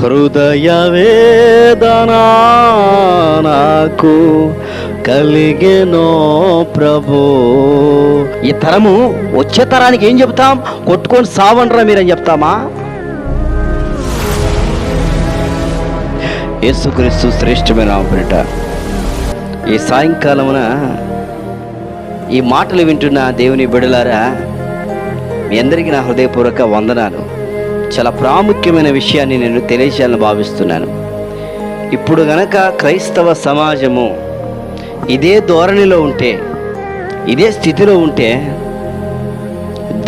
హృదయ వేదన నాకు కలిగెనో ప్రభు. ఈ తరము వచ్చే తరానికి ఏం చెప్తాం? కొట్టుకొని సావండ్రా మీరని చెప్తామా? యేసుక్రీస్తు శ్రేష్టమైన బిడ్డ, ఈ సాయంకాలమున ఈ మాటలు వింటున్న దేవుని బిడ్డలారా, మీ అందరికీ నా హృదయపూర్వక వందనాలు. చాలా ప్రాముఖ్యమైన విషయాన్ని నేను తెలియజేయాలని భావిస్తున్నాను. ఇప్పుడు గనక క్రైస్తవ సమాజము ఇదే ధోరణిలో ఉంటే, ఇదే స్థితిలో ఉంటే,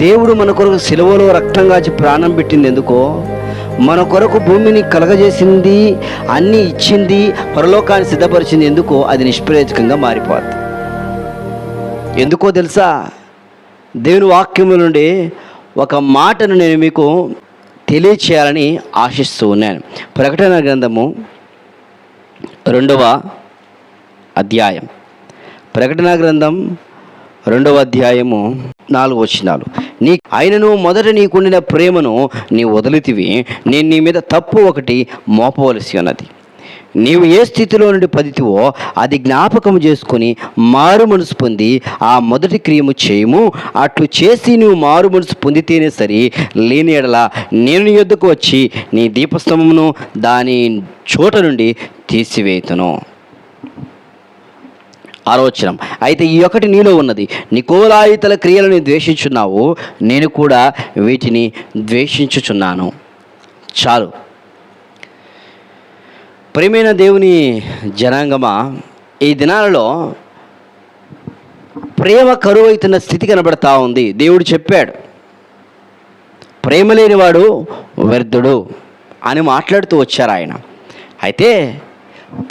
దేవుడు మన కొరకు సిలువలో రక్తం కాచి ప్రాణం పెట్టింది ఎందుకో, మన కొరకు భూమిని కలగజేసింది, అన్నీ ఇచ్చింది, పరలోకాన్ని సిద్ధపరిచింది ఎందుకో, అది నిష్ప్రయోజకంగా మారిపోద్ది. ఎందుకో తెలుసా? దేవుని వాక్యము నుండి ఒక మాటను నేను మీకు తెలియచేయాలని ఆశిస్తూ ఉన్నాను. ప్రకటన గ్రంథము 2వ అధ్యాయం, ప్రకటన గ్రంథం 2వ అధ్యాయము 4 వచనాలు. ఆయనను మొదట నీకుండిన ప్రేమను నీ వదిలితివి, నేను నీ మీద తప్పు ఒకటి మోపవలసి ఉన్నది. నీవు ఏ స్థితిలో నుండి పదితివో అది జ్ఞాపకం చేసుకొని మారు మనసు పొంది ఆ మొదటి క్రియము చేయము. అట్లు చేసి నువ్వు మారు మనసు పొందితేనే సరి, లేని ఎడల నేను నీ యొద్దకు వచ్చి నీ దీపస్తంభమును దాని చోట నుండి తీసివేతును. ఆలోచన. అయితే ఈ ఒకటి నీలో ఉన్నది, నికోలాయితల క్రియలను ద్వేషించున్నావు, నేను కూడా వీటిని ద్వేషించుచున్నాను. చాలు. ప్రియమైన దేవుని జనాంగమా, ఈ దినాలలో ప్రేమ కరువైతున్న స్థితి కనబడతా ఉంది. దేవుడు చెప్పాడు, ప్రేమ లేనివాడు వ్యర్థుడు అని మాట్లాడుతూ వచ్చారు ఆయన. అయితే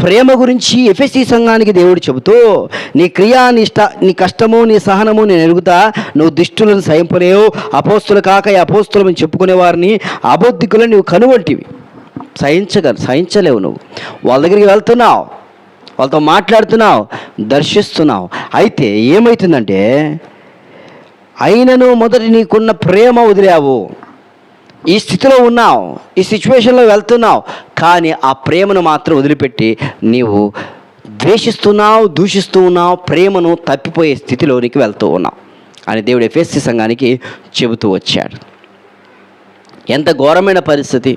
ప్రేమ గురించి ఎఫెసీ సంఘానికి దేవుడు చెబుతూ, నీ క్రియా, నీ కష్టము, నీ సహనము నేను ఎరుగుతా, నువ్వు దుష్టులను సహింపలేవు, అపోస్తులు కాక అపోస్తులని చెప్పుకునే వారిని అబద్ధికులను నువ్వు కనువంటివి, సహించలేవు. నువ్వు వాళ్ళ దగ్గరికి వెళ్తున్నావు, వాళ్ళతో మాట్లాడుతున్నావు, దర్శిస్తున్నావు. అయితే ఏమవుతుందంటే, అయినను మొదటి నీకున్న ప్రేమ వదిలావు. ఈ స్థితిలో ఉన్నావు, ఈ సిచ్యువేషన్లో వెళ్తున్నావు, కానీ ఆ ప్రేమను మాత్రం వదిలిపెట్టి నీవు ద్వేషిస్తున్నావు, దూషిస్తూ ఉన్నావు, ప్రేమను తప్పిపోయే స్థితిలోనికి వెళ్తూ ఉన్నావు అని దేవుడు ఎఫెసీ సంఘానికి చెబుతూ వచ్చాడు. ఎంత ఘోరమైన పరిస్థితి,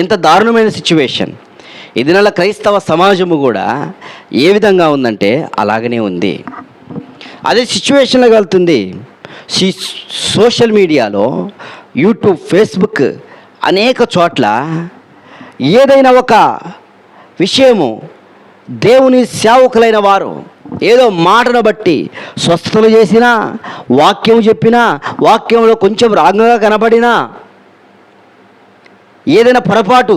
ఎంత దారుణమైన సిచ్యువేషన్. ఇది నెల క్రైస్తవ సమాజము కూడా ఏ విధంగా ఉందంటే అలాగనే ఉంది. అదే సిచ్యువేషన్లోకి వెళ్తుంది. సోషల్ మీడియాలో, యూట్యూబ్, ఫేస్బుక్, అనేక చోట్ల ఏదైనా ఒక విషయము దేవుని సేవకులైన వారు ఏదో మాటను బట్టి స్వస్థతలు చేసినా, వాక్యం చెప్పినా, వాక్యంలో కొంచెం రాగంగా కనబడినా, ఏదైనా పొరపాటు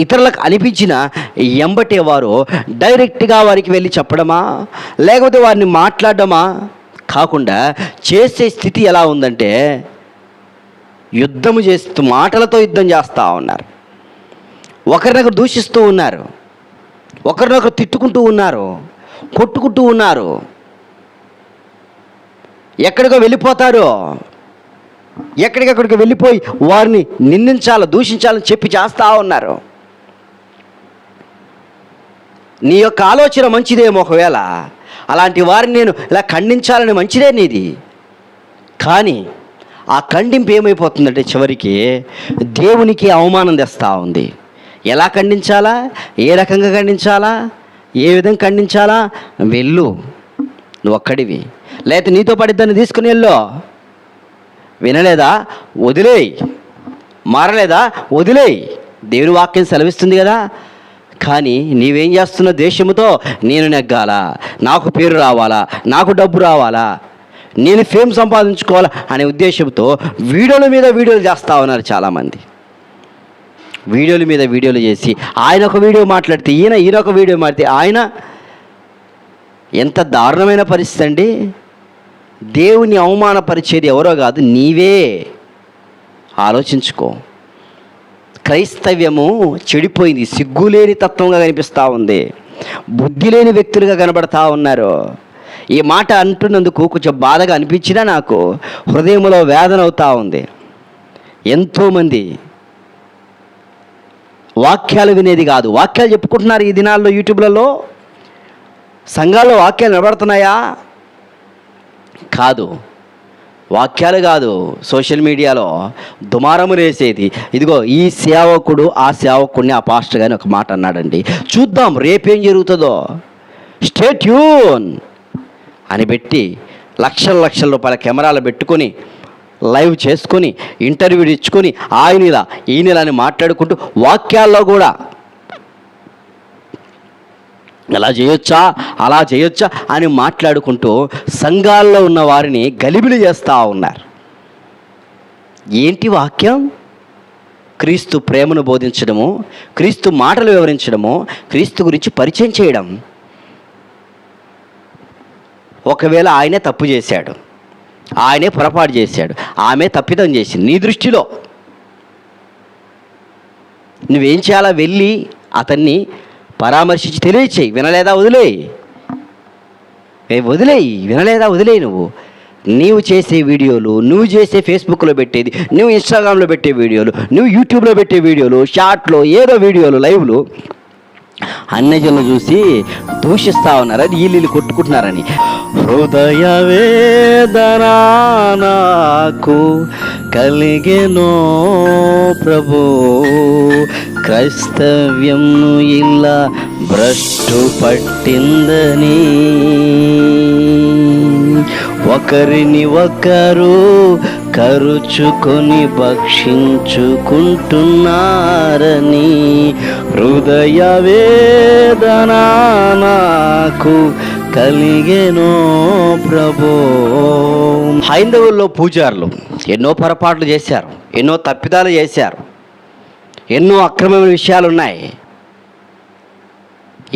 ఇతరులకు అనిపించినా ఎంబటే వారు డైరెక్ట్గా వారికి వెళ్ళి చెప్పడమా, లేకపోతే వారిని మాట్లాడడమా కాకుండా చేసే స్థితి ఎలా ఉందంటే, యుద్ధము చేస్తూ, మాటలతో యుద్ధం చేస్తూ ఉన్నారు. ఒకరినొకరు దూషిస్తూ ఉన్నారు, ఒకరినొకరు తిట్టుకుంటూ ఉన్నారు, కొట్టుకుంటూ ఉన్నారు. ఎక్కడికో వెళ్ళిపోతారు, ఎక్కడికక్కడికి వెళ్ళిపోయి వారిని నిందించాలి, దూషించాలని చెప్పి చేస్తూ ఉన్నారు. నీ యొక్క ఆలోచన మంచిదేమో, ఒకవేళ అలాంటి వారిని నేను ఇలా ఖండించాలని మంచిదే నీది. కానీ ఆ ఖండింపు ఏమైపోతుందంటే చివరికి దేవునికి అవమానం తెస్తూ ఉంది. ఎలా ఖండించాలా, ఏ రకంగా ఖండించాలా, ఏ విధంగా ఖండించాలా? వెళ్ళు, నువ్వు ఒక్కడివి, లేకపోతే నీతో పడిద్దాన్ని తీసుకుని వెళ్ళు. వినలేదా? వదిలేయి. మారలేదా? వదిలేయి. దేవుని వాక్యం సెలవిస్తుంది కదా. కానీ నీవేం చేస్తున్న దేశముతో నేను నెగ్గాలా, నాకు పేరు రావాలా, నాకు డబ్బు రావాలా, నేను ఫేమ్ సంపాదించుకోవాలా అనే ఉద్దేశంతో వీడియోల మీద వీడియోలు చేస్తూ ఉన్నారు చాలామంది. వీడియోల మీద వీడియోలు చేసి ఆయన ఒక వీడియో మాట్లాడితే ఈయన ఒక వీడియో మాట్లాడితే ఆయన. ఎంత దారుణమైన పరిస్థితి అండి. దేవుని అవమానపరిచేది ఎవరో కాదు, నీవే. ఆలోచించుకో. క్రైస్తవ్యము చెడిపోయింది, సిగ్గులేని తత్వంగా కనిపిస్తూ ఉంది, బుద్ధి లేని వ్యక్తులుగా కనబడతా ఉన్నారు. ఈ మాట అంటున్నందుకు కొంచెం బాధగా అనిపించినా నాకు హృదయంలో వేదన అవుతూ ఉంది. ఎంతోమంది వాక్యాలు వినేది కాదు. వాక్యాలు చెప్పుకుంటున్నారు ఈ దినాల్లో యూట్యూబ్లలో. సంఘాల్లో వాక్యాలు నిలబడుతున్నాయా? కాదు. వాక్యాలు కాదు, సోషల్ మీడియాలో దుమారము వేసేది. ఇదిగో ఈ సేవకుడు ఆ సేవకుడిని, ఆ పాస్టర్ గారిని ఒక మాట అన్నాడండి, చూద్దాం రేపేం జరుగుతుందో, స్టే ట్యూన్ అని పెట్టి లక్షల లక్షల రూపాయల కెమెరాలు పెట్టుకొని లైవ్ చేసుకొని ఇంటర్వ్యూలు ఇచ్చుకొని ఆయనలా ఈయనలా అని మాట్లాడుకుంటూ వాక్యాల్లో కూడా ఎలా చేయొచ్చా అలా చేయొచ్చా అని మాట్లాడుకుంటూ సంఘాల్లో ఉన్న వారిని గలిబిలి చేస్తూ ఉన్నారు. ఏంటి వాక్యం? క్రీస్తు ప్రేమను బోధించడము, క్రీస్తు మాటలు వివరించడము, క్రీస్తు గురించి పరిచయం చేయడం. ఒకవేళ ఆయనే తప్పు చేశాడు, ఆయనే పొరపాటు చేశాడు, ఆమె తప్పిదం చేసింది, నీ దృష్టిలో నువ్వేం చేయాలా? వెళ్ళి అతన్ని పరామర్శించి తెలియచేయి. వినలేదా వదిలేయి, వినలేదా వదిలేయి. నీవు చేసే వీడియోలు, నువ్వు చేసే ఫేస్బుక్లో పెట్టేది, నువ్వు ఇన్స్టాగ్రామ్లో పెట్టే వీడియోలు, నువ్వు యూట్యూబ్లో పెట్టే వీడియోలు, షార్ట్లో ఏదో వీడియోలు, లైవ్లు అన్యజనులు చూసి దూషిస్తూ ఉన్నారు. అది వీళ్ళు కొట్టుకుంటున్నారని. హృదయ వేదన నాకు కలిగెనో ప్రభు, క్రైస్తవ్యం ఇలా భ్రష్టు పట్టిందని, ఒకరిని ఒకరు కరుచుకొని భక్షించుకుంటున్నారని, హృదయ వేదన నాకు కలిగెనో ప్రభో. హైందవుల్లో పూజారులు ఎన్నో పొరపాట్లు చేశారు, ఎన్నో తప్పిదాలు చేశారు, ఎన్నో అక్రమమైన విషయాలు ఉన్నాయి.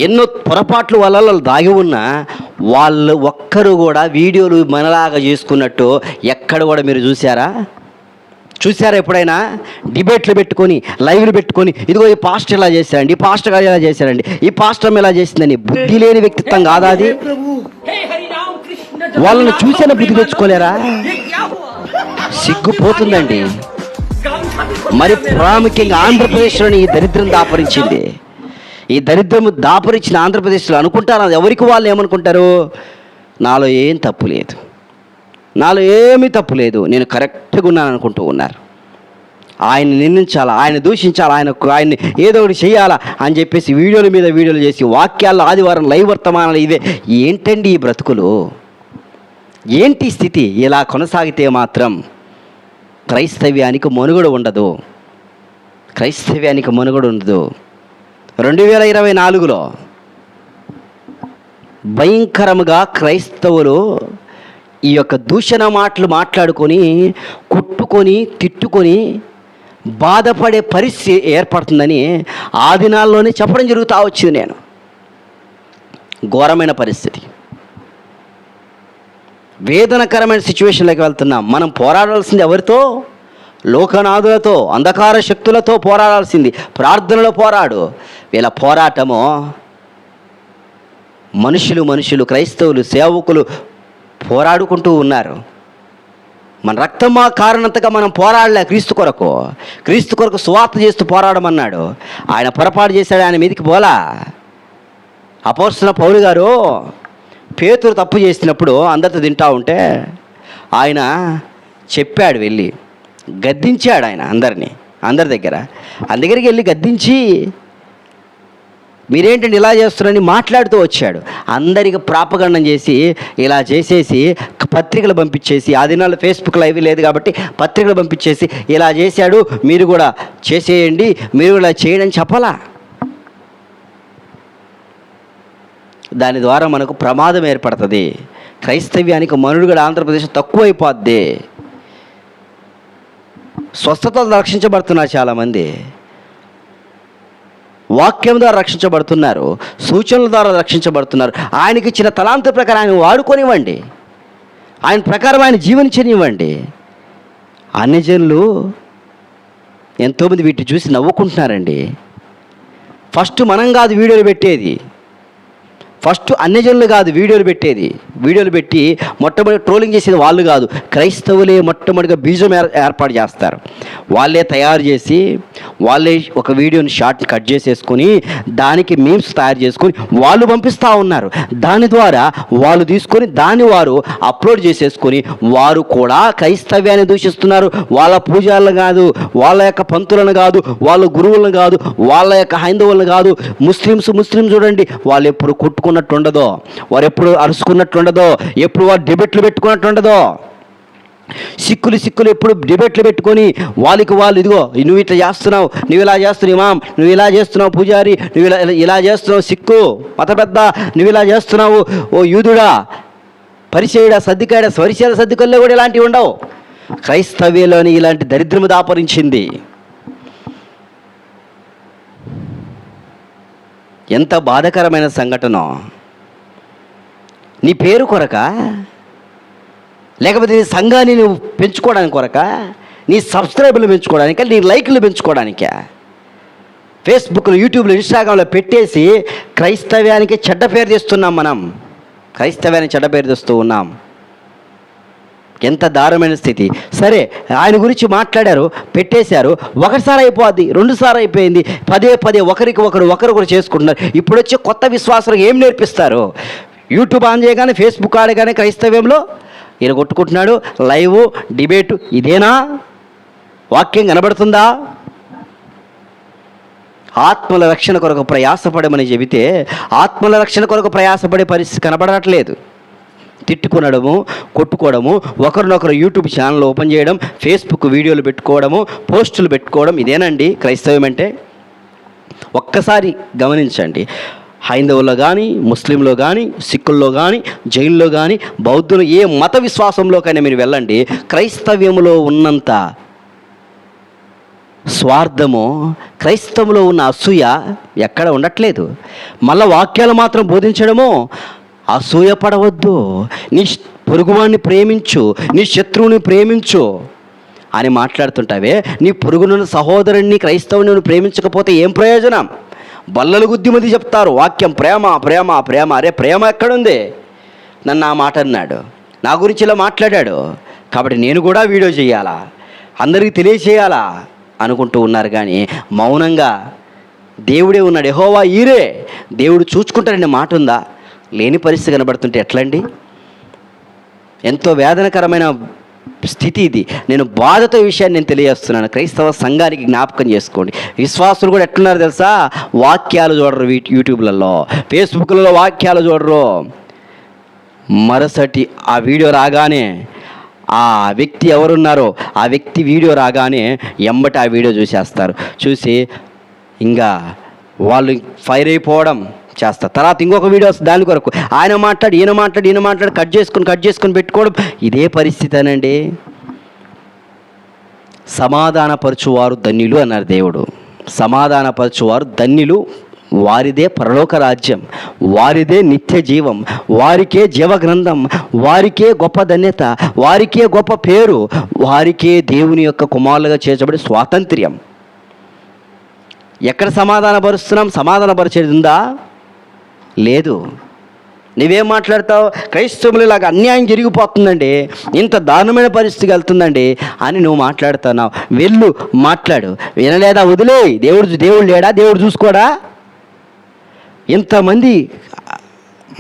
ఎన్నో పొరపాట్లు వాళ్ళలో దాగి ఉన్న వాళ్ళు ఒక్కరు కూడా వీడియోలు మనలాగా చేసుకున్నట్టు ఎక్కడ కూడా మీరు చూసారా ఎప్పుడైనా? డిబేట్లు పెట్టుకొని, లైవ్లు పెట్టుకొని, ఇదిగో ఈ పాస్టర్ ఇలా చేశారండి, ఈ పాస్టర్ గారు ఇలా చేశారండి, ఈ పాస్టర్ ఇలా చేసిందని. బుద్ధి లేని వ్యక్తిత్వం కాదా అది? వాళ్ళని చూసిన బుద్ధి తెచ్చుకోలేరా? సిగ్గుపోతుందండి. మరి ప్రాముఖ్యంగా ఆంధ్రప్రదేశ్లోని ఈ దరిద్రం దాపరించింది. ఈ దరిద్రము దాపరించిన ఆంధ్రప్రదేశ్లో అనుకుంటారు, ఎవరికి వాళ్ళు ఏమనుకుంటారు, నాలో ఏం తప్పు లేదు, నాలో ఏమీ తప్పు లేదు, నేను కరెక్ట్గా ఉన్నాను అనుకుంటూ ఉన్నారు. ఆయన్ని నిందించాలా, ఆయన దూషించాలా, ఆయన్ని ఏదో ఒకటి చేయాలా అని చెప్పేసి వీడియోల మీద వీడియోలు చేసి వాక్యాల్లో ఆదివారం లైవ్ వర్తమానాలు ఇవే. ఏంటండి ఈ బ్రతుకులు? ఏంటి స్థితి? ఇలా కొనసాగితే మాత్రం క్రైస్తవ్యానికి మనుగడ ఉండదు. 2024లో భయంకరముగా క్రైస్తవులు ఈ యొక్క దూషణ మాటలు మాట్లాడుకొని, కొట్టుకొని, తిట్టుకొని బాధపడే పరిస్థితి ఏర్పడుతుందని ఆ దినాల్లోనే చెప్పడం జరుగుతూ వచ్చింది. నేను ఘోరమైన పరిస్థితి, వేదనకరమైన సిచ్యువేషన్లోకి వెళ్తున్నాం. మనం పోరాడాల్సింది ఎవరితో? లోకనాథులతో, అంధకార శక్తులతో పోరాడాల్సింది. ప్రార్థనలో పోరాడు. వీళ్ళ పోరాటము మనుషులు క్రైస్తవులు, సేవకులు పోరాడుకుంటూ ఉన్నారు. మన రక్తమా కారణంతగా మనం పోరాడలే. క్రీస్తు కొరకు సువార్త చేస్తూ పోరాడమన్నాడు. ఆయన పొరపాటు చేశాడు, ఆయన మీదకి పోలా. అపోస్తలుడైన పౌలు గారు పేతురు తప్పు చేసినప్పుడు అందరితో తింటా ఉంటే ఆయన చెప్పాడు, వెళ్ళి గద్దించాడు. ఆయన అందరి దగ్గరికి వెళ్ళి గద్దించి, మీరేంటండి ఇలా చేస్తున్నారని మాట్లాడుతూ వచ్చాడు. అందరికి ప్రాపగండం చేసి, ఇలా చేసేసి పత్రికలు పంపించేసి, ఆ దినాల్లో ఫేస్బుక్ లైవ్ లేదు కాబట్టి పత్రికలు పంపించేసి ఇలా చేశాడు, మీరు కూడా చేసేయండి, మీరు కూడా చేయండి అని చెప్పాలా? దాని ద్వారా మనకు ప్రమాదం ఏర్పడుతుంది. క్రైస్తవ్యానికి మనుగడ ఆంధ్రప్రదేశ్ తక్కువైపోద్ది. స్వస్థతలు రక్షించబడుతున్నారు, చాలామంది వాక్యం ద్వారా రక్షించబడుతున్నారు, సూచనల ద్వారా రక్షించబడుతున్నారు. ఆయనకి ఇచ్చిన తలాంత ప్రకారం ఆయన వాడుకొనివ్వండి, ఆయన ప్రకారం ఆయన జీవనించనివ్వండి. అన్యజనులు ఎంతోమంది వీటిని చూసి నవ్వుకుంటున్నారండి. ఫస్ట్ మనం కాదు వీడియోలు పెట్టేది, ఫస్ట్ అన్యజనులు కాదు వీడియోలు పెట్టి మొట్టమొదటి ట్రోలింగ్ చేసేది వాళ్ళు కాదు, క్రైస్తవులే మొట్టమొదటిగా బీజం ఏర్పాటు చేస్తారు. వాళ్ళే తయారు చేసి వాళ్ళే ఒక వీడియోని షార్ట్ కట్ చేసేసుకొని దానికి మీమ్స్ తయారు చేసుకొని వాళ్ళు పంపిస్తూ ఉన్నారు. దాని ద్వారా వాళ్ళు తీసుకొని దాన్ని వారు అప్లోడ్ చేసేసుకొని వారు కూడా క్రైస్తవ్యాన్ని దూషిస్తున్నారు. వాళ్ళ పూజాలను కాదు, వాళ్ళ యొక్క పంతులను కాదు, వాళ్ళ గురువులను కాదు, వాళ్ళ యొక్క హైందవులను కాదు. ముస్లిమ్స్ చూడండి, వాళ్ళు ఎప్పుడు కొట్టుకున్నట్టు ఉండదో, వారు ఎప్పుడు అరుచుకున్నట్టు ఉండదో, ఎప్పుడు వారు డిబేట్లు పెట్టుకున్నట్టు ఉండదో. సిక్కులు ఎప్పుడు డిబేట్లు పెట్టుకొని వాళ్ళకి వాళ్ళు ఇదిగో నువ్వు ఇట్లా చేస్తున్నావు, నువ్వు ఇలా చేస్తున్నావు ఇమాం, నువ్వు ఇలా చేస్తున్నావు పూజారి, నువ్వు ఇలా చేస్తున్నావు సిక్కు మత పెద్ద, నువ్వు ఇలా చేస్తున్నావు ఓ యూదుడా, పరిచయుడా, సర్దికాడా, స్వరిశీల సర్దికల్లో కూడా ఇలాంటివి ఉండవు. క్రైస్తవ్యంలోని ఇలాంటి దరిద్రము దాపరించింది. ఎంత బాధాకరమైన సంఘటన. నీ పేరు కొరక, లేకపోతే నీ సంఘాన్ని నువ్వు పెంచుకోవడానికి కొరక, నీ సబ్స్క్రైబర్లు పెంచుకోవడానిక, నీ లైక్లు పెంచుకోవడానిక ఫేస్బుక్లో, యూట్యూబ్లో, ఇన్స్టాగ్రామ్లో పెట్టేసి క్రైస్తవ్యానికి చెడ్డ పేరు తెస్తున్నాం. మనం క్రైస్తవ్యానికి చెడ్డ పేరు తెస్తూ ఉన్నాం. ఎంత దారుణమైన స్థితి. సరే, ఆయన గురించి మాట్లాడారు, పెట్టేశారు, ఒకసారి అయిపోద్ది, రెండుసార్లు అయిపోయింది, పదే ఒకరికొకరు చేసుకుంటున్నారు. ఇప్పుడు వచ్చే కొత్త విశ్వాసాలకు ఏం నేర్పిస్తారు? యూట్యూబ్ ఆన్ చేయగానే, ఫేస్బుక్ ఆడగానే క్రైస్తవ్యంలో ఈయన కొట్టుకుంటున్నాడు, లైవ్ డిబేటు, ఇదేనా వాక్యం కనబడుతుందా? ఆత్మల రక్షణ కొరకు ప్రయాసపడమని చెబితే ఆత్మల రక్షణ కొరకు ప్రయాసపడే పరిస్థితి కనబడట్లేదు. తిట్టుకునడము, కొట్టుకోవడము, ఒకరినొకరు యూట్యూబ్ ఛానల్ ఓపెన్ చేయడం, ఫేస్బుక్ వీడియోలు పెట్టుకోవడము, పోస్టులు పెట్టుకోవడం, ఇదేనండి క్రైస్తవం అంటే? ఒక్కసారి గమనించండి. హైందవుల్లో కానీ, ముస్లింలో కానీ, సిక్కుల్లో కానీ, జైల్లో కానీ, బౌద్ధులు, ఏ మత విశ్వాసంలోకైనా మీరు వెళ్ళండి, క్రైస్తవ్యంలో ఉన్నంత స్వార్థము, క్రైస్తవంలో ఉన్న అసూయ ఎక్కడ ఉండట్లేదు. మళ్ళా వాక్యాలు మాత్రం బోధించడము, అసూయ పడవద్దు, నీ పొరుగువాడిని ప్రేమించు, నీ శత్రువుని ప్రేమించు అని మాట్లాడుతుంటావే. నీ పొరుగునున్న సహోదరుణ్ణి, క్రైస్తవుని ప్రేమించకపోతే ఏం ప్రయోజనం? బల్లలు గుద్దిమది చెప్తారు వాక్యం, ప్రేమ ప్రేమ ప్రేమ. అరే ప్రేమ ఎక్కడుంది? నన్ను ఆ మాట అన్నాడు, నా గురించి ఇలా మాట్లాడాడు, కాబట్టి నేను కూడా వీడియో చేయాలా, అందరికీ తెలియచేయాలా అనుకుంటూ ఉన్నారు. కానీ మౌనంగా దేవుడే ఉన్నాడు, యెహోవా ఈరే, దేవుడు చూసుకుంటాడనే మాట ఉందా? లేని పరిస్థితి కనబడుతుంటే ఎట్లండి? ఎంతో వేదనకరమైన స్థితి ఇది. నేను బాధతో ఈ విషయాన్ని నేను తెలియజేస్తున్నాను. క్రైస్తవ సంఘానికి జ్ఞాపకం చేసుకోండి. విశ్వాసులు కూడా ఎట్లున్నారు తెలుసా? వాక్యాలు చూడరు, యూట్యూబ్లలో, ఫేస్బుక్లలో వాక్యాలు చూడరు. మరుసటి ఆ వీడియో రాగానే, ఆ వ్యక్తి ఎవరున్నారో ఆ వ్యక్తి వీడియో రాగానే ఎంబటి ఆ వీడియో చూసేస్తారు. చూసి ఇంకా వాళ్ళు ఫైర్ అయిపోవడం చేస్తారు. తర్వాత ఇంకొక వీడియో వస్తుంది దాని కొరకు, ఆయన మాట్లాడి ఈయన కట్ చేసుకొని పెట్టుకోవడం. ఇదే పరిస్థితి అనండి. సమాధానపరచువారు ధన్యులు అన్నారు దేవుడు. సమాధానపరచువారు ధన్యులు, వారిదే పరలోక రాజ్యం, వారిదే నిత్య జీవం, వారికే జీవగ్రంథం, వారికే గొప్ప ధన్యత, వారికే గొప్ప పేరు, వారికే దేవుని యొక్క కుమారులుగా చేర్చబడి స్వాతంత్ర్యం. ఎక్కడ సమాధానపరుస్తున్నాం? సమాధానపరిచేది ఉందా? లేదు. నువ్వేం మాట్లాడతావు? క్రైస్తవులు ఇలాగ అన్యాయం జరిగిపోతుందండి, ఇంత దారుణమైన పరిస్థితికి వెళ్తుందండి అని నువ్వు మాట్లాడుతున్నావు. వెళ్ళు, మాట్లాడు. వినలేదా? వదిలే. దేవుడు లేడా? దేవుడు చూసుకోడా? ఇంతమంది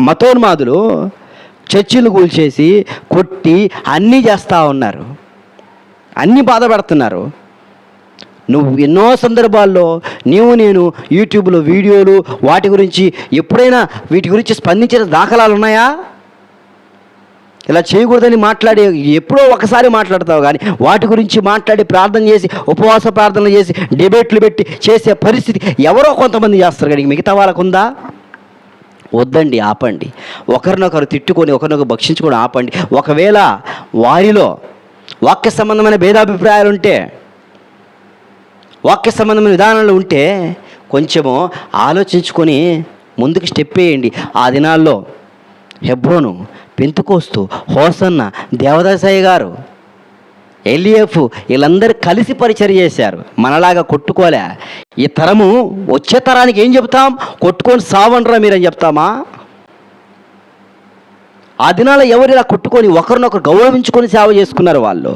మతోన్మాదులు చర్చిలు కూల్చేసి కొట్టి అన్నీ చేస్తూ ఉన్నారు, అన్నీ బాధపడుతున్నారు. నువ్వు ఎన్నో సందర్భాల్లో నేను యూట్యూబ్లో వీడియోలు వాటి గురించి ఎప్పుడైనా వీటి గురించి స్పందించిన దాఖలాలు ఉన్నాయా? ఇలా చేయకూడదని మాట్లాడి ఎప్పుడో ఒకసారి మాట్లాడతావు, కానీ వాటి గురించి మాట్లాడి ప్రార్థన చేసి, ఉపవాస ప్రార్థనలు చేసి, డిబేట్లు పెట్టి చేసే పరిస్థితి ఎవరో కొంతమంది చేస్తారు, కానీ మిగతా వాళ్ళకు ఉందా? వద్దండి, ఆపండి. ఒకరినొకరు తిట్టుకొని, ఒకరినొకరు భక్షించుకొని ఆపండి. ఒకవేళ వారిలో వాక్య సంబంధమైన భేదాభిప్రాయాలు ఉంటే, వాక్య సంబంధమైన విధానాలు ఉంటే కొంచెము ఆలోచించుకొని ముందుకు స్టెప్ వేయండి. ఆ దినాల్లో హెబ్రోను, పెంతుకోస్తు, హోసన్న, దేవదాసయ్య గారు, ఎలియఫ్ వీళ్ళందరూ కలిసి పరిచర్య చేశారు. మనలాగా కొట్టుకోలే. ఈ తరము వచ్చే తరానికి ఏం చెప్తాం? కొట్టుకొని సావండ్రా మీరని చెప్తామా? ఆ దినాల ఎవరు ఇలా కొట్టుకొని ఒకరినొకరు గౌరవించుకొని సేవ చేసుకున్నారు. వాళ్ళు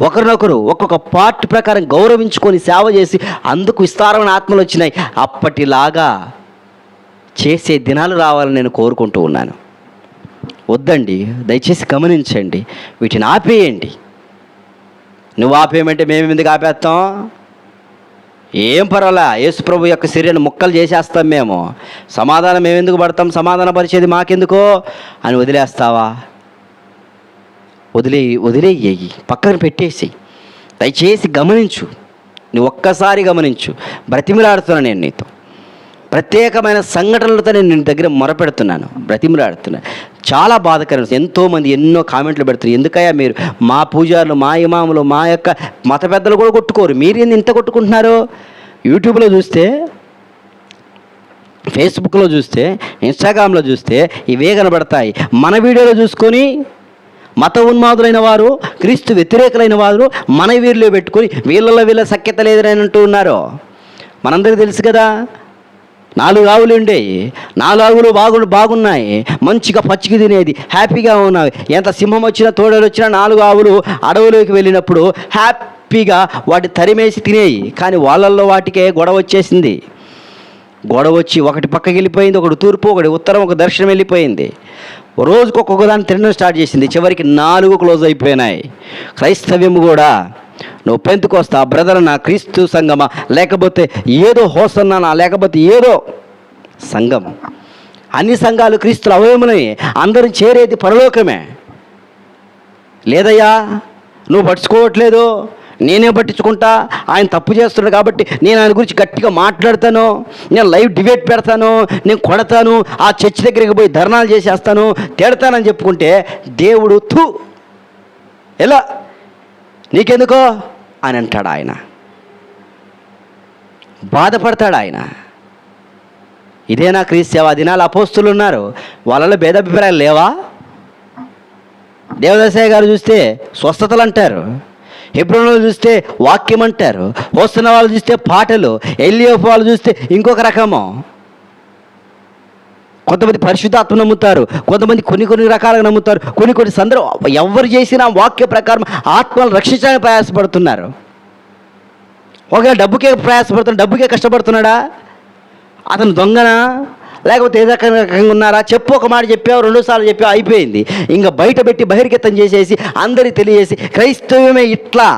ఒకరినొకరు ఒక్కొక్క పార్ట్ ప్రకారం గౌరవించుకొని సేవ చేసి అందుకు విస్తారమైన ఆత్మలు వచ్చినాయి. అప్పటిలాగా చేసే దినాలు రావాలని నేను కోరుకుంటూ ఉన్నాను. వద్దండి, దయచేసి గమనించండి, వీటిని ఆపేయండి. నువ్వు ఆపేయమంటే మేము ఎందుకు ఆపేస్తాం? ఏం పర్వాలా, యేసుప్రభు యొక్క శరీరాన్ని ముక్కలు చేసేస్తాం మేము, సమాధానం మేము ఎందుకు పడతాం, సమాధాన పరిచేది మాకెందుకో అని వదిలేస్తావా? వదిలేయి, పక్కన పెట్టేసి. దయచేసి గమనించు, నువ్వు ఒక్కసారి గమనించు. బ్రతిమిలాడుతున్నా నేను నీతో, ప్రత్యేకమైన సంఘటనలతో నేను నీ దగ్గర మొరపెడుతున్నాను, బ్రతిమిలాడుతున్నాను. చాలా బాధకరం. ఎంతోమంది ఎన్నో కామెంట్లు పెడుతున్నారు, ఎందుకయ్యా మీరు మా పూజారులు, మా ఇమాములు, మా యొక్క మత పెద్దలు కూడా కొట్టుకోరు, మీరు ఇంత కొట్టుకుంటున్నారు? యూట్యూబ్లో చూస్తే, ఫేస్బుక్లో చూస్తే, ఇన్స్టాగ్రామ్లో చూస్తే ఇవే కనబడతాయి. మన వీడియోలో చూసుకొని మత ఉన్మాదులైన వారు, క్రీస్తు వ్యతిరేకులైన వారు మన వీరిలో పెట్టుకొని వీళ్ళ సఖ్యత లేదని అంటూ ఉన్నారు. మనందరికీ తెలుసు కదా, 4 ఆవులు ఉండేవి, 4 ఆవులు బాగున్నాయి, మంచిగా పచ్చికి తినేది, హ్యాపీగా ఉన్నాయి. ఎంత సింహం వచ్చినా తోడలు వచ్చినా 4 ఆవులు అడవులోకి వెళ్ళినప్పుడు హ్యాపీగా వాటి తరిమేసి తినేయి. కానీ వాళ్ళల్లో వాటికే గొడవ వచ్చేసింది. గొడవ వచ్చి ఒకటి పక్కకి వెళ్ళిపోయింది, ఒకటి తూర్పు, ఒకటి ఉత్తరం, ఒక దక్షిణం వెళ్ళిపోయింది. రోజుకు ఒక్కొక్క దాన్ని తినడం స్టార్ట్ చేసింది. చివరికి 4 క్లోజ్ అయిపోయినాయి. క్రైస్తవ్యం కూడా, నువ్వు పెంతుకొస్తా బ్రదర్ నా, క్రీస్తు సంఘమా, లేకపోతే ఏదో హోసన్నానా, లేకపోతే ఏదో సంఘం, అన్ని సంఘాలు క్రీస్తుల అవయములే, అందరం చేరేది పరలోకమే. లేదయ్యా నువ్వు పట్టించుకోవట్లేదు, నేనే పట్టించుకుంటా, ఆయన తప్పు చేస్తున్నాడు కాబట్టి నేను ఆయన గురించి గట్టిగా మాట్లాడతాను, నేను లైవ్ డిబేట్ పెడతాను, నేను కొడతాను, ఆ చర్చి దగ్గరికి పోయి ధర్నాలు చేసేస్తాను, తిడతానని చెప్పుకుంటే దేవుడు ఎలా నీకెందుకో అని అంటాడు. ఆయన బాధపడతాడు. ఆయన ఇదేనా క్రీస్తు సేవ? దినాలు అపోస్తులు ఉన్నారు, వాళ్ళలో భేదాభిప్రాయాలు లేవా? దేవదాసయ్య గారు చూస్తే స్వస్థతలు అంటారు, హెబ్రోన్లు చూస్తే వాక్యం అంటారు, వస్తున్న వాళ్ళు చూస్తే పాటలు, ఎల్లియోఫ్ వాళ్ళు చూస్తే ఇంకొక రకము. కొంతమంది పరిశుద్ధాత్మ నమ్ముతారు, కొంతమంది కొన్ని రకాలుగా నమ్ముతారు, కొన్ని సందర్భం ఎవరు చేసినా వాక్య ప్రకారం ఆత్మలను రక్షించడానికి ప్రయాసపడుతున్నారు. ఒకవేళ డబ్బుకే ప్రయాసపడుతున్నాడు, డబ్బుకే కష్టపడుతున్నాడా? అతను దొంగనా, లేకపోతే ఏ రకంగా ఉన్నారా? చెప్పు, ఒక మాట చెప్పావు, 2 సార్లు చెప్పావు, అయిపోయింది. ఇంకా బయట పెట్టి బహిర్గతం చేసేసి అందరికి తెలియజేసి క్రైస్తవమే ఇట్లా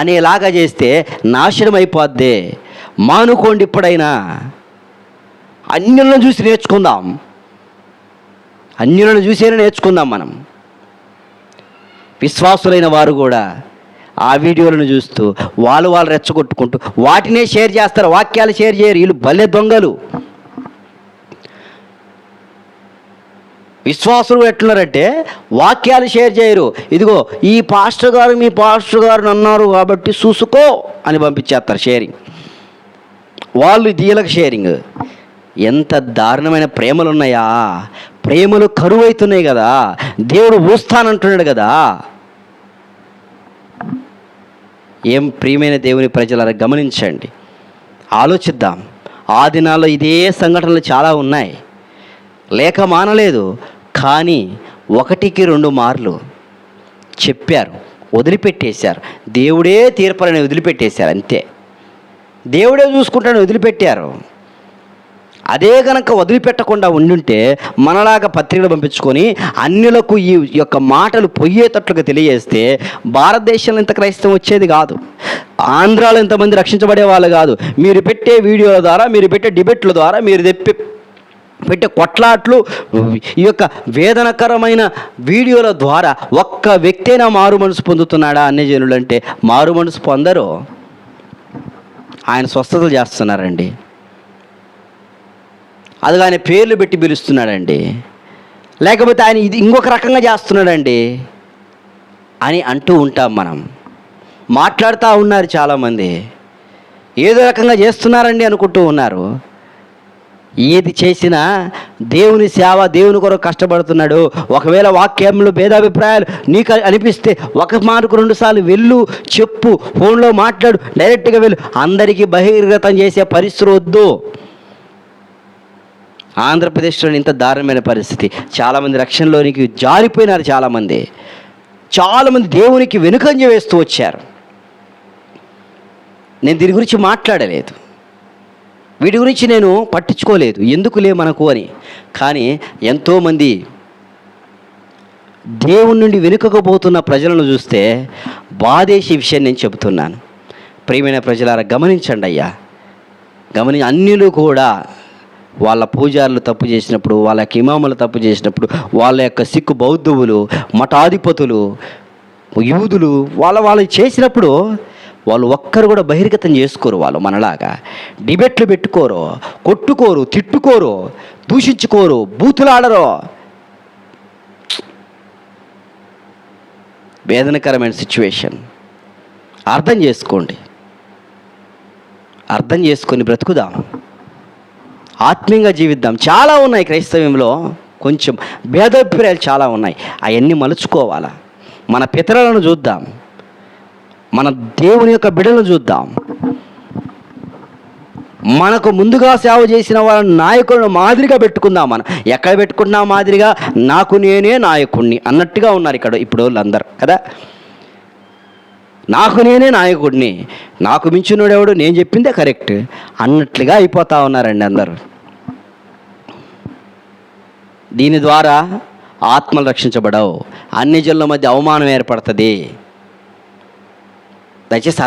అనేలాగా చేస్తే నాశనం అయిపోద్ది. మానుకోండి. ఇప్పుడైనా అన్యులను చూసి నేర్చుకుందాం, అన్యులను చూసేనే నేర్చుకుందాం మనం. విశ్వాసులైన వారు కూడా ఆ వీడియోలను చూస్తూ వాళ్ళు రెచ్చగొట్టుకుంటూ వాటినే షేర్ చేస్తారు, వాక్యాలు షేర్ చేయరు. వీళ్ళు భలే దొంగలు. విశ్వాసులు ఎట్లున్నారంటే వాక్యాలు షేర్ చేయరు. ఇదిగో ఈ పాస్టర్ గారు, మీ పాస్టర్ గారు అన్నారు కాబట్టి చూసుకో అని పంపించేస్తారు షేరింగ్. వాళ్ళు దీలకు షేరింగ్. ఎంత దారుణమైన ప్రేమలు ఉన్నాయా! ప్రేమలు కరువు అవుతున్నాయి కదా. దేవుడు ఊస్తానంటున్నాడు కదా. ఏం ప్రియమైన దేవుని ప్రజలారా, గమనించండి, ఆలోచిద్దాం. ఆ దినాల్లో ఇదే సంఘటనలు చాలా ఉన్నాయి, లేక మానలేదు. కానీ 1కి 2 మార్లు చెప్పారు, వదిలిపెట్టేశారు. దేవుడే తీర్పులని వదిలిపెట్టేశారు, అంతే. దేవుడే చూసుకుంటాను వదిలిపెట్టారు. అదే కనుక వదిలిపెట్టకుండా ఉండుంటే మనలాగా పత్రికలు పంపించుకొని అన్యులకు ఈ యొక్క మాటలు పొయ్యేటట్లుగా తెలియజేస్తే భారతదేశంలో ఇంత క్రైస్తవం వచ్చేది కాదు, ఆంధ్రాలో ఇంతమంది రక్షించబడే వాళ్ళు కాదు. మీరు పెట్టే వీడియోల ద్వారా, మీరు పెట్టే డిబేట్ల ద్వారా, మీరు పెట్టే కొట్లాట్లు, ఈ యొక్క వేదనకరమైన వీడియోల ద్వారా ఒక్క వ్యక్తైనా మారు మనసు పొందుతున్నాడా? అన్యజనులు అంటే మారు మనసు పొందరు. ఆయన స్వస్థతలు చేస్తున్నారండి, అది ఆయన పేర్లు పెట్టి పిలుస్తున్నాడండి, లేకపోతే ఆయన ఇది ఇంకొక రకంగా చేస్తున్నాడండి అని అంటూ ఉంటాం మనం. మాట్లాడుతూ ఉన్నారు చాలామంది, ఏదో రకంగా చేస్తున్నారండి అనుకుంటూ ఉన్నారు. ఏది చేసినా దేవుని సేవ, దేవుని కొరకు కష్టపడుతున్నాడు. ఒకవేళ వాక్యంలో భేదాభిప్రాయాలు నీకు అనిపిస్తే 1 మార్కు 2 సార్లు వెళ్ళు, చెప్పు, ఫోన్లో మాట్లాడు, డైరెక్ట్గా వెళ్ళు. అందరికీ బహిర్గతం చేసే పరిస్థితి వద్దు. ఆంధ్రప్రదేశ్లో ఇంత దారుణమైన పరిస్థితి. చాలామంది రక్షణలోనికి జారిపోయినారు. చాలామంది దేవునికి వెనుకంజ వేస్తూ వచ్చారు. నేను దీని గురించి మాట్లాడలేదు, వీటి గురించి నేను పట్టించుకోలేదు, ఎందుకులే మనకు అని. కానీ ఎంతోమంది దేవుని నుండి వెనుకకపోతున్న ప్రజలను చూస్తే బాధేసే విషయం నేను చెబుతున్నాను. ప్రియమైన ప్రజలారా, గమనించండి అయ్యా, అన్యులు కూడా వాళ్ళ పూజారులు తప్పు చేసినప్పుడు, వాళ్ళ యొక్క ఇమాములు తప్పు చేసినప్పుడు, వాళ్ళ యొక్క సిక్కు బౌద్ధువులు, మఠాధిపతులు, యూదులు వాళ్ళు చేసినప్పుడు వాళ్ళు ఒక్కరు కూడా బహిర్గతం చేసుకోరు. వాళ్ళు మనలాగా డిబేట్లు పెట్టుకోరు, కొట్టుకోరు, తిట్టుకోరు, దూషించుకోరు, బూతులాడరు. వేదనకరమైన సిచ్యువేషన్. అర్థం చేసుకొని బ్రతుకుదాం, ఆత్మీయంగా జీవిద్దాం. చాలా ఉన్నాయి క్రైస్తవ్యంలో, కొంచెం భేదాభిప్రాయాలు చాలా ఉన్నాయి. అవన్నీ మలుచుకోవాలా. మన పితరులను చూద్దాం, మన దేవుని యొక్క బిడ్డలను చూద్దాం. మనకు ముందుగా సేవ చేసిన వాళ్ళ నాయకులను మాదిరిగా పెట్టుకుందాం. మనం ఎక్కడ పెట్టుకుంటున్నాం మాదిరిగా? నాకు నేనే నాయకుడిని అన్నట్టుగా ఉన్నారు ఇప్పుడు వాళ్ళందరూ కదా. నాకు నేనే నాయకుడిని, నాకు మించినోడెవడు, నేను చెప్పిందే కరెక్ట్ అన్నట్లుగా అయిపోతూ ఉన్నారండి అందరూ. దీని ద్వారా ఆత్మలు రక్షించబడవు, అన్ని జనుల మధ్య అవమానం ఏర్పడుతుంది. దయచేసి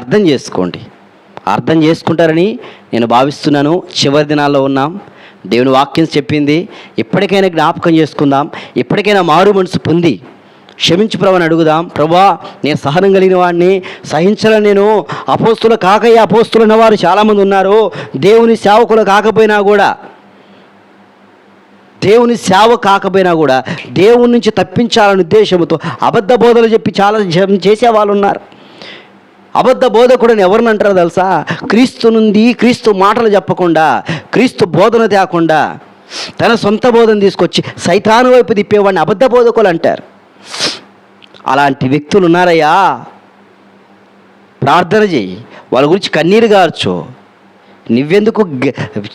అర్థం చేసుకుంటారని నేను భావిస్తున్నాను. చివరి దినాల్లో ఉన్నాం. దేవుని వాక్యం చెప్పింది. ఇప్పటికైనా జ్ఞాపకం చేసుకుందాం. ఇప్పటికైనా మారు మనసు పొంది క్షమించు ప్రభుని అడుగుదాం. ప్రభా, నేను సహనం కలిగిన వాడిని, సహించాలని నేను అపోస్తులు కాకయ్య అపోస్తులు అన్నవారు చాలామంది ఉన్నారు. దేవుని సేవకులు కాకపోయినా కూడా దేవుని నుంచి తప్పించాలనే ఉద్దేశంతో అబద్ధ బోధలు చెప్పి చాలా చేసేవాళ్ళు ఉన్నారు. అబద్ధ బోధకుడని ఎవరిని అంటారో తెలుసా? క్రీస్తు నుండి, క్రీస్తు మాటలు చెప్పకుండా, క్రీస్తు బోధన తేకుండా తన సొంత బోధన తీసుకొచ్చి సైతాను వైపు తిప్పేవాడిని అబద్ధ బోధకులు అంటారు. అలాంటి వ్యక్తులు ఉన్నారయ్యా. ప్రార్థన చేయి, వాళ్ళ గురించి కన్నీరు గార్చు. నువ్వెందుకు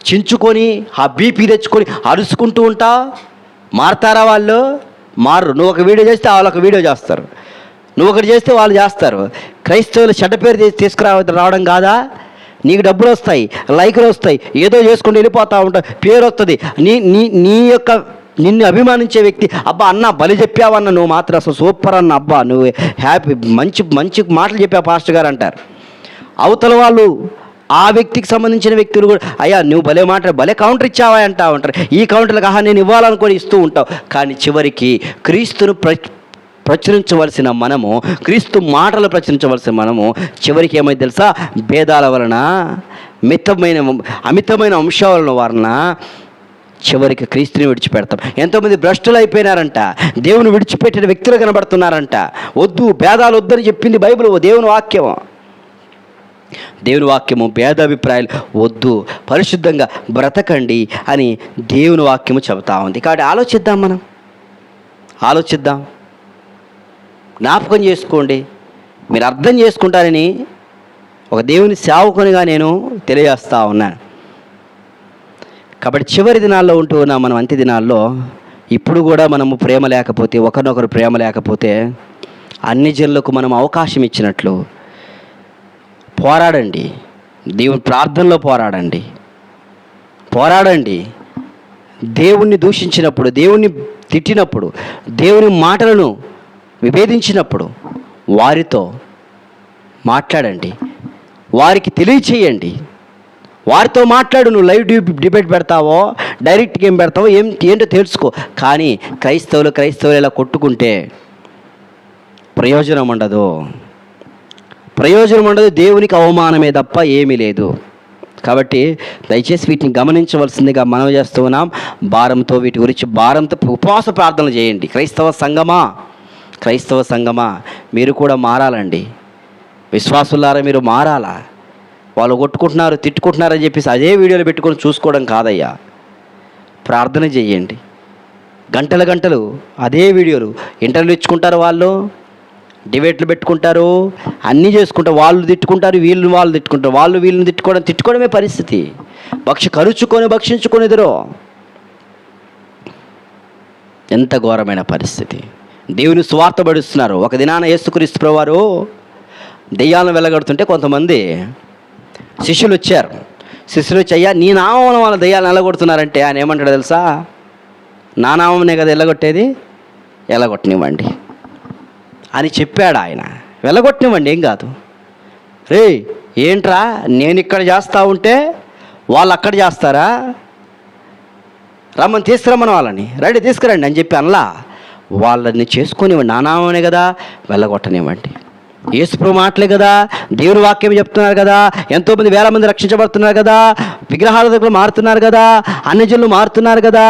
చించుకొని ఆ బీపీ తెచ్చుకొని అరుచుకుంటూ ఉంటావు? మారతారా వాళ్ళు? మారు. నువ్వు ఒక వీడియో చేస్తే వాళ్ళు ఒక వీడియో చేస్తారు, నువ్వు ఒకటి చేస్తే వాళ్ళు చేస్తారు. క్రైస్తవులు చెడ్డ పేరు రావడం కాదా? నీకు డబ్బులు వస్తాయి, లైకులు వస్తాయి, ఏదో చేసుకుంటూ వెళ్ళిపోతూ ఉంటావు, పేరు వస్తుంది. నీ యొక్క నిన్ను అభిమానించే వ్యక్తి, అబ్బా అన్న బలి చెప్పావన్న, నువ్వు మాత్రం అసలు సూపర్ అన్న, అబ్బా నువ్వు హ్యాపీ, మంచి మాటలు చెప్పావు పాస్టర్ గారు అంటారు. అవతల వాళ్ళు ఆ వ్యక్తికి సంబంధించిన వ్యక్తులు కూడా, అయ్యా నువ్వు భలే కౌంటర్ ఇచ్చావా అంటా ఉంటారు. ఈ కౌంటర్లకు నేను ఇవ్వాలనుకొని ఇస్తూ ఉంటావు. కానీ చివరికి క్రీస్తును ప్రచురించవలసిన మనము, క్రీస్తు మాటలు ప్రచురించవలసిన మనము చివరికి ఏమైంది తెలుసా? భేదాల వలన, అమితమైన అంశాల వలన చివరికి క్రీస్తుని విడిచిపెడతాం. ఎంతోమంది భ్రష్టులు అయిపోయినారంట, దేవుని విడిచిపెట్టిన వ్యక్తులు కనబడుతున్నారంట. వద్దు, భేదాలు వద్దని చెప్పింది బైబిల్, దేవుని వాక్యము భేదాభిప్రాయాలు వద్దు, పరిశుద్ధంగా బ్రతకండి అని దేవుని వాక్యము చెబుతా ఉంది. కాబట్టి ఆలోచిద్దాం, జ్ఞాపకం చేసుకోండి. మీరు అర్థం చేసుకుంటారని ఒక దేవుని సేవకునిగా నేను తెలియజేస్తూ ఉన్నాను. కాబట్టి చివరి దినాల్లో ఉంటూ ఉన్నాం మనం, అంత్య దినాల్లో. ఇప్పుడు కూడా మనము ప్రేమ లేకపోతే, ఒకరినొకరు ప్రేమ లేకపోతే, అన్ని జనులకు మనం అవకాశం ఇచ్చినట్లు పోరాడండి. దేవుని ప్రార్థనలో పోరాడండి. దేవుణ్ణి దూషించినప్పుడు, దేవుణ్ణి తిట్టినప్పుడు, దేవుని మాటలను విభేదించినప్పుడు వారితో మాట్లాడండి, వారికి తెలియచేయండి. వారితో మాట్లాడు. నువ్వు లైవ్ డిబేట్ పెడతావో, డైరెక్ట్ గేమ్ పెడతావో, ఏంటో తెలుసుకో. కానీ క్రైస్తవులు ఇలా కొట్టుకుంటే ప్రయోజనం ఉండదు. దేవునికి అవమానమే తప్ప ఏమీ లేదు. కాబట్టి దయచేసి వీటిని గమనించవలసిందిగా మనవి చేస్తూ ఉన్నాం. వీటి గురించి భారంతో ఉపవాస ప్రార్థనలు చేయండి. క్రైస్తవ సంఘమా మీరు కూడా మారాలండి. విశ్వాసులారా మీరు మారాలా. వాళ్ళు కొట్టుకుంటున్నారు, తిట్టుకుంటున్నారని చెప్పేసి అదే వీడియోలు పెట్టుకొని చూసుకోవడం కాదయ్యా. ప్రార్థన చేయండి. గంటలు అదే వీడియోలు, ఇంటర్వ్యూలు ఇచ్చుకుంటారు, వాళ్ళు డిబేట్లు పెట్టుకుంటారు, అన్నీ చేసుకుంటారు. వాళ్ళు తిట్టుకుంటారు, వాళ్ళు తిట్టుకుంటారు, వాళ్ళు వీళ్ళని తిట్టుకోవడమే పరిస్థితి. కరుచుకొని భక్షించుకొని ఎదురో ఎంత ఘోరమైన పరిస్థితి. దేవుని స్వార్థ పడుస్తున్నారు. ఒక దినాన యేసుక్రీస్తు ప్రభువారు దెయ్యాలను వెళ్ళగొడుతుంటే కొంతమంది శిష్యులు వచ్చారు. శిష్యులు వచ్చి, అయ్యా నీ నామం వాళ్ళ దెయ్యాలను వెళ్ళగొడుతున్నారంటే ఆయన ఏమంటాడు తెలుసా? నా నామనే కదా వెళ్ళగొట్టేది, వెళ్ళగొట్టనివ్వండి అని చెప్పాడు ఆయన. వెళ్ళగొట్టనివ్వండి, ఏం కాదు. రే ఏంట్రా, నేను ఇక్కడ చేస్తూ ఉంటే వాళ్ళు అక్కడ చేస్తారా? రమ్మని తీసుకురమ్మని వాళ్ళని, రండి తీసుకురండి అని చెప్పి అనలా. వాళ్ళని చేసుకునివ్వండి, నా నామనే కదా వెళ్ళగొట్టనివ్వండి. యేసుప్రభు మాటలే కదా, దేవుని వాక్యం చెప్తున్నారు కదా, ఎంతోమంది వేల మంది రక్షించబడుతున్నారు కదా, విగ్రహాల దగ్గర మారుతున్నారు కదా, అన్యజనులు మారుతున్నారు కదా,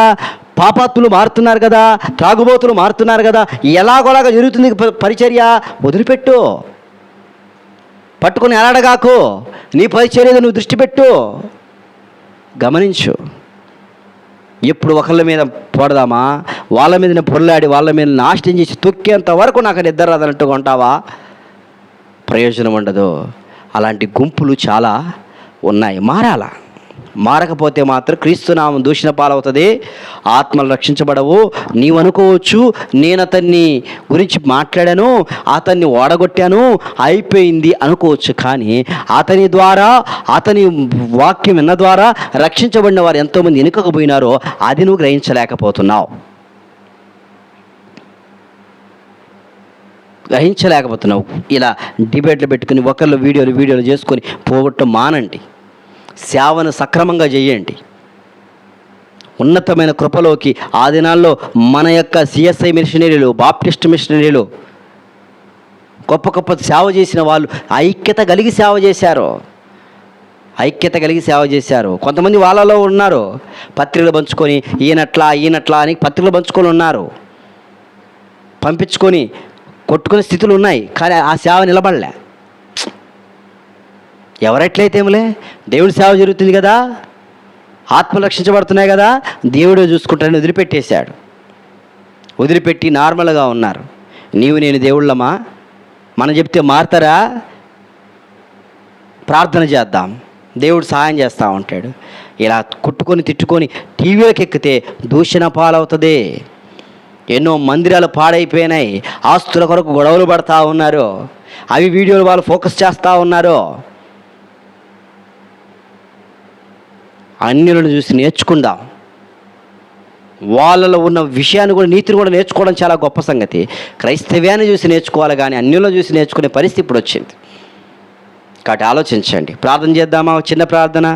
పాపాత్ములు మారుతున్నారు కదా, త్రాగుబోతులు మారుతున్నారు కదా. ఎలాగోలాగా జరుగుతుంది పరిచర్య. వదిలిపెట్టు, పట్టుకుని ఎలాడగాకు, నీ పరిచర్య నువ్వు దృష్టి పెట్టు, గమనించు. ఎప్పుడు ఒకళ్ళ మీద పోడదామా, వాళ్ళ మీద పొరలాడి వాళ్ళ మీద నాశనం చేసి తొక్కేంత వరకు నాకు నిద్ర రాదన్నట్టుగా ఉంటావా? ప్రయోజనం ఉండదు. అలాంటి గుంపులు చాలా ఉన్నాయి. మారకపోతే మాత్రం క్రీస్తునామం దూషణ పాలవుతుంది, ఆత్మలు రక్షించబడవు. నీవు అనుకోవచ్చు, నేను అతన్ని గురించి మాట్లాడాను, అతన్ని ఓడగొట్టాను, అయిపోయింది అనుకోవచ్చు. కానీ అతని ద్వారా, అతని వాక్యం విన్న ద్వారా రక్షించబడిన వారు ఎంతోమంది వెనుకకపోయినారో అది నువ్వు గ్రహించలేకపోతున్నావు. ఇలా డిబేట్లు పెట్టుకుని ఒకళ్ళు వీడియోలు చేసుకొని పోగొట్టం మానండి. సేవను సక్రమంగా చేయండి. ఉన్నతమైన కృపలోకి ఆ దినాల్లో మన యొక్క సిఎస్ఐ మిషనరీలు, బాప్టిస్ట్ మిషనరీలు, గొప్ప సేవ చేసిన వాళ్ళు ఐక్యత కలిగి సేవ చేశారు. కొంతమంది వాళ్ళలో ఉన్నారు, పత్రికలు పంచుకొని ఈయనట్లా అని పత్రికలు పంచుకొని ఉన్నారు, పంపించుకొని కొట్టుకునే స్థితులు ఉన్నాయి. కానీ ఆ సేవ నిలబడలే. ఎవరెట్లయితే ఏమలే, దేవుడి సేవ జరుగుతుంది కదా, ఆత్మలు రక్షించబడుతున్నాయి కదా, దేవుడే చూసుకుంటారని వదిలిపెట్టి నార్మల్గా ఉన్నారు. నీవు నేను దేవుళ్ళమా? మనం చెప్తే మారుతారా? ప్రార్థన చేద్దాం, దేవుడు సహాయం చేస్తూ ఉంటాడు. ఇలా కొట్టుకొని తిట్టుకొని టీవీలోకి ఎక్కితే దూషణ పాలవుతుంది. ఎన్నో మందిరాలు పాడైపోయినాయి, ఆస్తుల కొరకు గొడవలు పడతా ఉన్నారు, అవి వీడియోలు వాళ్ళు ఫోకస్ చేస్తూ ఉన్నారు. అన్యులను చూసి నేర్చుకుందాం. వాళ్ళలో ఉన్న విషయాన్ని కూడా, నీతిని కూడా నేర్చుకోవడం చాలా గొప్ప సంగతి. క్రైస్తవ్యాన్ని చూసి నేర్చుకోవాలి, కానీ అన్యులను చూసి నేర్చుకునే పరిస్థితి ఇప్పుడు వచ్చింది. కాబట్టి ఆలోచించండి. ప్రార్థన చేద్దామా? చిన్న ప్రార్థన.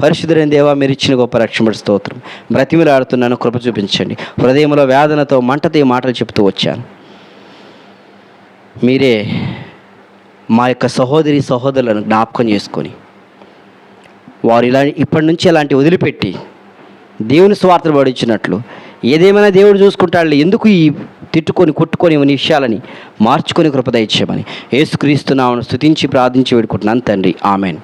పరిశుద్ధుడైన దేవా, మీరు ఇచ్చిన గొప్ప రక్షణ స్తోత్రం. బ్రతిమిలాడుతున్నాను, కృప చూపించండి. హృదయంలో వేదనతో మంటతో ఈ మాటలు చెప్తూ వచ్చాను. మీరే మా యొక్క సహోదరులను జ్ఞాపకం చేసుకొని వారు ఇప్పటి నుంచి అలాంటి వదిలిపెట్టి దేవుని స్వార్థను పడించినట్లు, ఏదేమైనా దేవుడు చూసుకుంటాడు, ఎందుకు ఈ తిట్టుకొని కొట్టుకొని ఉన్న విషయాలని మార్చుకొని కృప దయచేయమని యేసుక్రీస్తు నామమున స్తుతించి ప్రార్థించి వేడుకుంటున్నాను తండ్రి, ఆమెన్.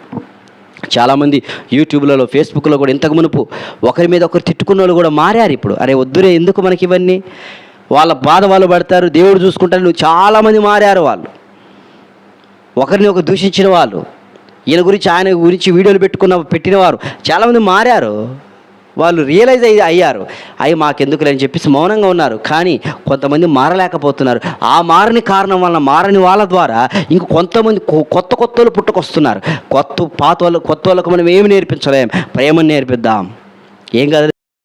చాలామంది యూట్యూబ్లలో, ఫేస్బుక్లో కూడా ఇంతకు మునుపు ఒకరి మీద ఒకరు తిట్టుకున్న వాళ్ళు కూడా మారారు ఇప్పుడు. అరే వద్దురే, ఎందుకు మనకి ఇవన్నీ, వాళ్ళ బాధ వాళ్ళు పడతారు, దేవుడు చూసుకుంటారు. నువ్వు చాలామంది మారారు. వాళ్ళు ఒకరిని ఒకరు దూషించిన వాళ్ళు, ఆయన గురించి వీడియోలు పెట్టినవారు చాలామంది మారారు. వాళ్ళు రియలైజ్ అయ్యారు, మాకెందుకులే అని చెప్పేసి మౌనంగా ఉన్నారు. కానీ కొంతమంది మారలేకపోతున్నారు. ఆ మారని కారణం వలన, మారని వాళ్ళ ద్వారా ఇంక కొంతమంది కొత్త వాళ్ళు పుట్టుకొస్తున్నారు. కొత్త వాళ్ళకు మనం ఏమి నేర్పించలేం, ప్రేమను నేర్పిద్దాం. ఏం కాదు.